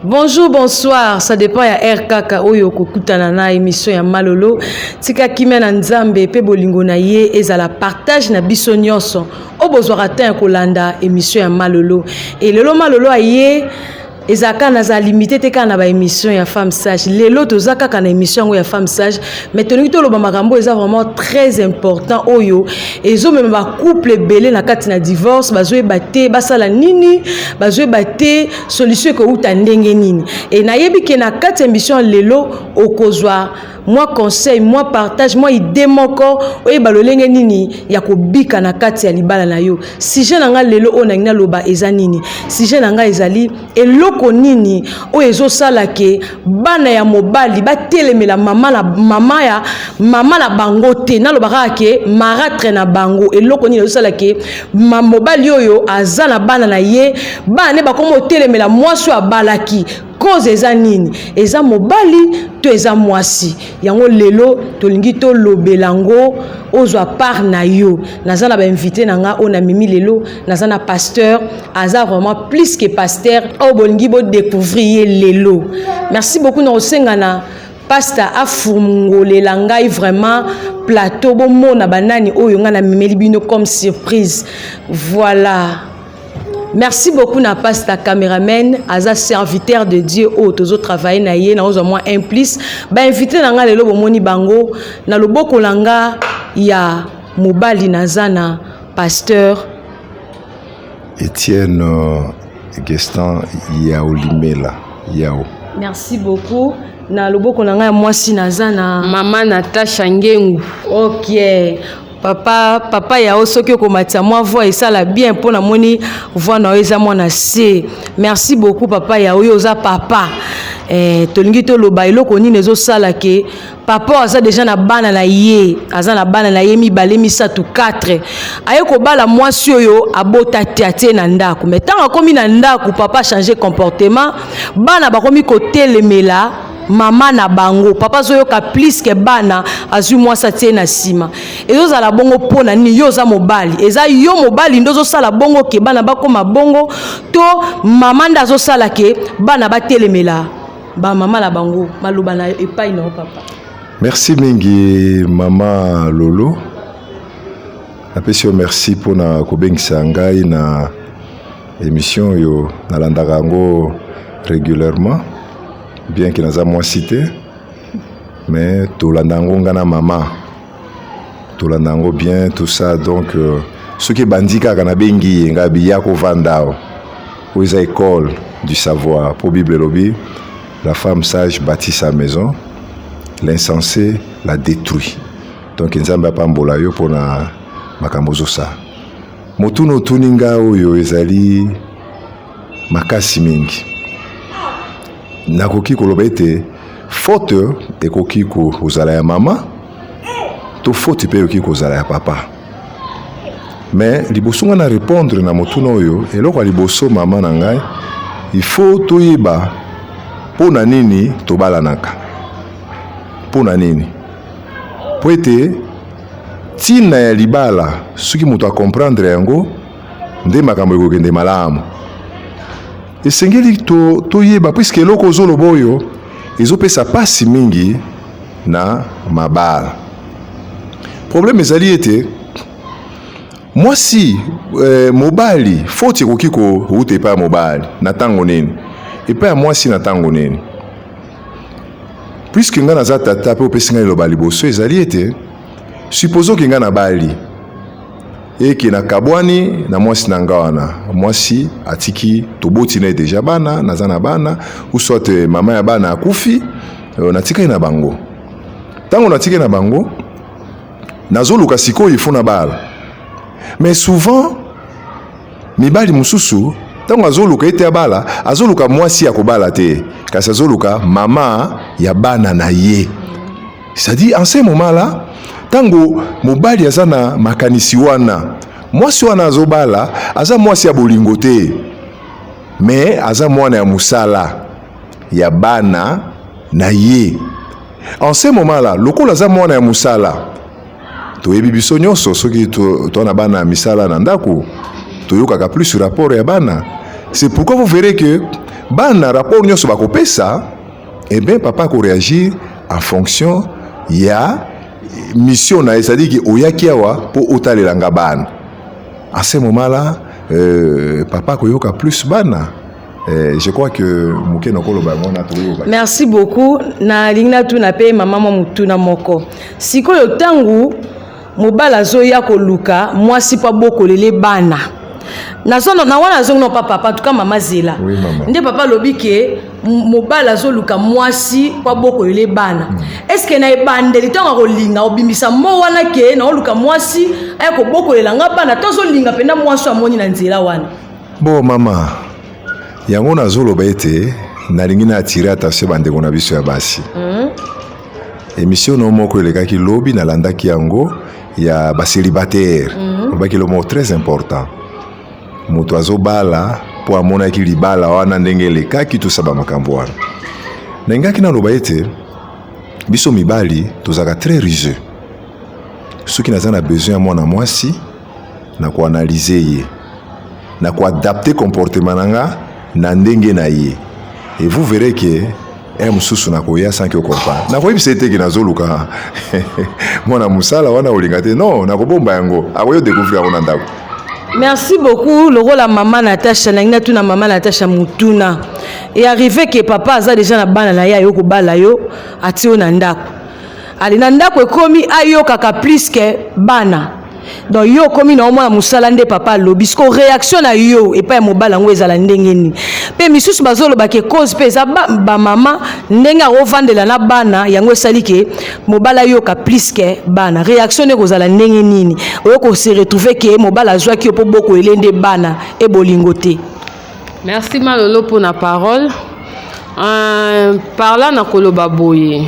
Bonjour, bonsoir, ça dépend ya RKK oyo kokutana na émission ya Malolo. Tika kimena nzambe pe bolingo na ye ezala partage na biso nyonso. Obozwaka ta kolanda émission ya Malolo. Et lelo Malolo aye ezaka na za limité te kana ba émission ya femme sage. Lelo tozaka kana émission ya femme sage, mais toni to loba makambo eza vraiment très important oyo. Ezo même ba couple belé na kati na divorce, bazoe baté basala nini, bazoe baté solution ko uta ndenge nini. Et na yebi ke na kati émission lelo okozwa moi conseil, moi partage, moi idée moko oye balolenge nini ya kobika na kati ya libala na yo. Sujet nanga lelo onangina loba eza nini? Sujet nanga ezali eloko nini oyo ezosala ke bana ya mobali batelemela mama na bango te na lobaka ke maratre na bango eloko nini ezosala ke mobali oyo aza na bana na ye bana ne bakomo telemela mwasi abalaki cause eza nini eza mobali to eza mwasi yango lelo tolingi to lobelango ozwa part na yo nazana ba invité nanga ona mimi lelo nazana pasteur aza vraiment plus que pasteur o bolingi bo découvrir lelo. Merci beaucoup na osengana pasteur afungolela ngai vraiment plateau bo mona banani oyo nga na mimeli bino comme surprise. Voilà. Merci beaucoup na pasteur caméraman, aza serviteur de Dieu au tozo travailler na ye na ozo moins implice ba invité nanga lelo bomoni bango na loboko langa ya mobali nazana pasteur Étienne Gestan Yaolimela Yao. Merci beaucoup na loboko langa ya mwasi nazana Maman Natacha Ngengu. OK. Papa ya osoki komatia moi voix et ça la bien pour na moni voix na eza mona se. Merci beaucoup papa ya oyo za papa. Tolingi to loba eloko nini ezo sala ke papa aza déjà na bana na ye, aza na bana na ye mibale misatu 4. Aye ko bala mwasi oyo abota tiate na ndako. Mais tant akomi na ndako papa changer comportement, bana bakomi ko telemela mama na bango papa zoyo ka plus que bana azu mwasa tie na sima ezo za la bongo pona ni yo za mobali eza yo mobali ndozo sala bongo ke bana bakoma bongo to mama ndazo sala ke bana batelemela ba mama la bango maloba na epai na papa. Merci mingi mama Lolo. Apesio merci pour na kobengisa ngai na émission yo na landaka ngo régulièrement. Bien que nous avons cité, mais tout l'andango ngana maman, tout l'andango bien tout ça donc ce qui bandika kana bengi ngabi yako vandao, aux écoles du savoir pour Bible lobby, la femme sage bâtit sa maison, l'insensé la détruit. Donc nzamba pambola yo pona makambozo ça. Motuno tuninga oyo ezali makasi mingi. Nakoki koloba ete faute ekoki kozala ya mama to faute pe ekoki kozala ya papa. Mais liboso nga na répondre na motuna oyo eloko ya liboso mama na ngai il faut toyeba pona nini tobalanaka pona nini po ete tina ya libala soki moto akomprendre yango nde makambo ekokende malamu. Esengeli toyeba puisque eloko ozoloba oyo ezopesa pasi mingi na mabala. Problème ezali ete mwasi mobali faute ekoki kouta epai ya mobali na ntango nini epai ya mwasi na ntango nini. Puisque nga naza tata mpe opesi ngai eloba liboso ezali ete supposons ke nga na bali eke na kabwani na mwasi na nga wana mwasi atiki toboti na deja bana naza na bana ou soit mama ya bana akufi natika na bango tango natika na bango nazoluka sikoyo ifo na bala. Mais souvent mibali mususu tango azoluka ete ya bala azoluka mwasi ya kobala te kasi azoluka mama ya bana na ye. C'est-à-dire en ce moment là tango mobali aza na makanisi wana mwasi wana azobala aza mwasi ya bolingo te mais aza mwana ya musala ya bana na ye. En ce moment là lokola aza mwana ya musala toyebi biso nyonso soki tona bana misala na ndako toyokaka plus sur rapport ya bana. C'est pourquoi vous verrez que bana rapport nyonso bakopesa eh bien papa ko réagir en fonction ya mission na c'est-à-dire que oyaki awa po otalelanga bana. À ce moment-là papa koyoka plus bana. Je crois que Mouké Nokolo Bamona. Merci beaucoup. Na lingna tu na pe maman mutuna moko. Siko yo tangu mobala zoya ko luka mwasi pa boko lele bana. Na zono na wana zongo papa en tout cas maman Zela. Oui maman. Nde papa lobi ke mobala zo luka mwasi pa boko lele bana. Est-ce que na ebandeli tonga ko linga obimisa mo wana ke na luka mwasi ay ko boko lelanga bana tozo linga penda mwasi amoni na nzela wana. Bon maman. Yango na zolo baete nalingi na attirer attention bandeko na biso ya basi. Émission no moko elekaki lobi na landaki yango ya ba célibataire. Obaki le mot très important. Moto azobala po amona ki libala wana ndenge elekaki to saba makambo wana. Nengaki na lobaete biso mibali tozaka très rigide. Ceux qui n'ont besoin mwana mwasi na ko analyser ye. Na ko adapter comportement nanga na ndenge na ye. Et vous verrez que mususu na koya sans que comprendre. Na koyi bisete ki nazoluka. Mwana musala wana olingate non na kobomba yango. Akoyo découvrir ona ndako. Merci beaucoup le rôle à maman Natacha na tu na maman Natacha mutuna. Et arrivé que papa aza déjà na bana na ya yo ko bala yo ati ona ndako. Ali na ndako ekomi ayo kaka plus que bana. Donc yo komi na omona musala nde papa lobi sko réaction na yo et pas mobala ngo ezala ndenge ni pe misusu bazolo ba ke cause pe za ba mama ndenge o vandela na bana yango esali ke mobala yo ka plus que bana réaction ne kozala ndenge nini oyo ko se retrouver ke mobala zwa ki po boko elende bana e bolingote. Merci Malolo pour la parole. Parla na koloba boye.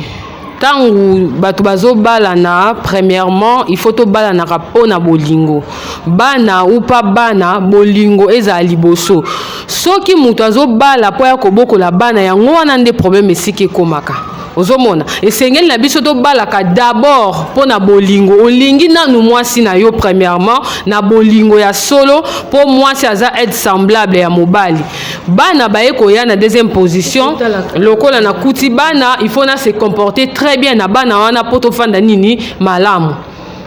Tangu batu bazo balana premièrement il faut to balana rapo na bolingo bana ou pas bana bolingo ezali boso soki mutu azo bala po ya koboko la bana yango wana nde problème esiki komaka ozomona esengeli na biso to balaka d'abord po na bolingo olingi nanu mwasi na yo premièrement na bolingo ya solo po mwasi aza être semblable ya mobali bana baye koya na deuxième position lokola na kuti bana il faut na se comporter très bien na bana wana po to fanda nini malamu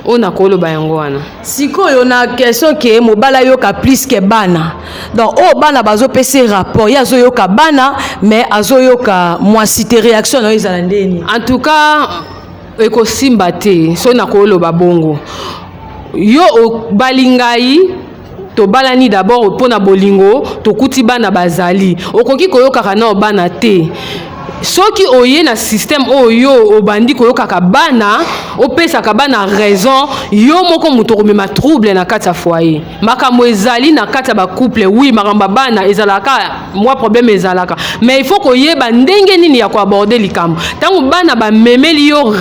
ona koloba yango wana sikoyo na question ke mobala yoka plus que bana donc o bana bazo pese rapport ya zo yoka bana mais azo yoka mwasi te réaction na ezala ndeni en tout cas eko simba te so na koloba bongo yo balingai to balani d'abord pona bolingo to kuti bana bazali okoki koyoka kana bana te soki oye na système oyo obandi koyoka ka bana opesa ka bana raison yo moko muto komema trouble na kati ya foyer makambo ezali na kati ya ba couple oui makamba bana ezalaka moi problème ezalaka mais il faut koyeba ndenge nini ya ko aborder likambo tango bana ba memeli yo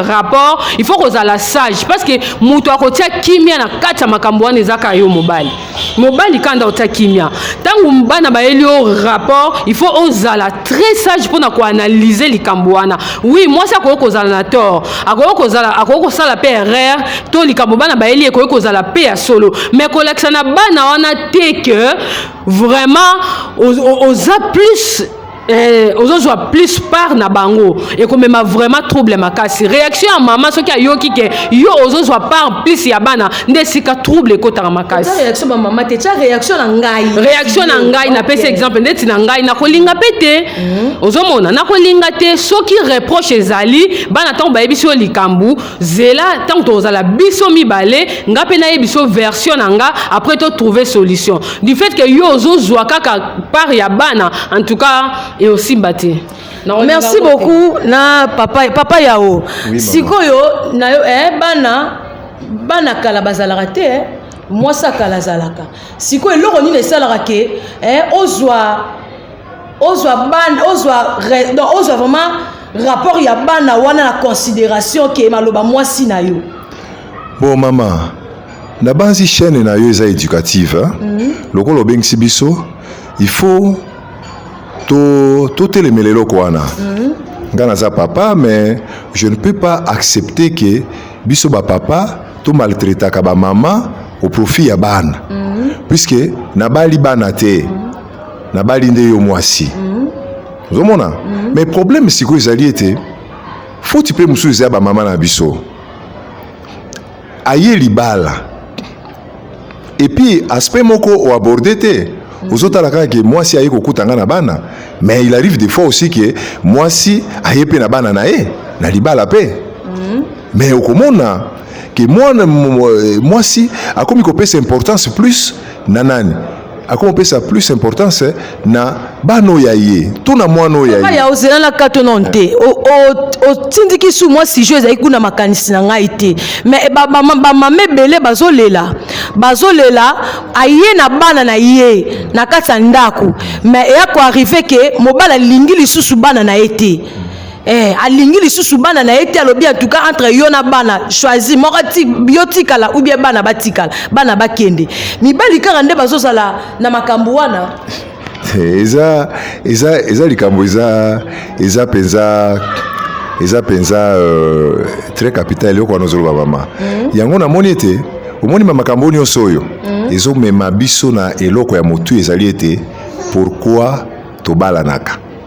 rapport il faut kozala sage parce que muto akotia kimia na kati ya makambo wana ezaka yo mobali kanda otia kimia tango bana ba elio rapport il faut ozala très sage pour ko analyser likambo wana oui moi ça ko kozala na tort akoko sala pe erreur to likambo bana ba elie ko kozala pe ya solo mais collection na bana wana te que vraiment oza plus ozozwa plus part na bango et comme ma vraiment trouble makasi réaction à maman soki ayoki ke yo ozozwa part plus ya bana ndesika trouble kota makasi réaction ba maman te réaction na ngai na pese exemple ndeti na ngai na kolinga pete ozomona na kolinga te soki reproche ezali bana tant ba ebiso likambu zela tant tozala biso mibale ngape na ebiso version nanga après to trouver solution du fait que yo ozozwa kaka part ya bana en tout cas et aussi batté. Merci beaucoup na papa yao. Oui, sikoyo na yo bana kala bazalaka te moi ça kala zalaka. Sikoyo loko ni esalaka ke ozwa vraiment rapport ya bana wana na considération ke maloba mwasi na yo. Bon maman, na banzi chaîne na yo eza éducative lokolo bengisi biso il faut tout les melelo kwana ngana za papa mais je ne peux pas accepter que biso ba papa to maltraita ka ba maman au profit ya bana puisque na bali bana te na bali nde yo mwasi ozomona mais problème siko ezali ete faut tu peux musu ezaba mama na biso aye libala et puis aspect moko o aborder te ozotala kaka ke mwasi aye kokutanga na bana mais il arrive des fois aussi que mwasi aye pe na bana na ye na libala pe mais okomona ke mwasi akomi kopesa importance plus na nani akomi kopesa plus importance na bano ya ye to na mwana ya ye ya ozela na kato non te o tindiki su mwasi jeu ezali kuna makanisi na ngai te mais mama mebele bazolela aye na bana na ye na kati ya ndako mais eya ko arrive ke mobala lingi lisusu bana na ye te alingi lisusu bana na ye te alobi en tout cas entre yo na bana choisi moko yo tikala ou bien bana batikala bana bakende mibali kaka nde bazozala na makambo wana eza likambo eza penza très capital yo kwa nozoloba mama yango na moni ete omoni makambo nyonso oyo ezomema biso na eloko ya motu ezali ete pourquoi tobalanaka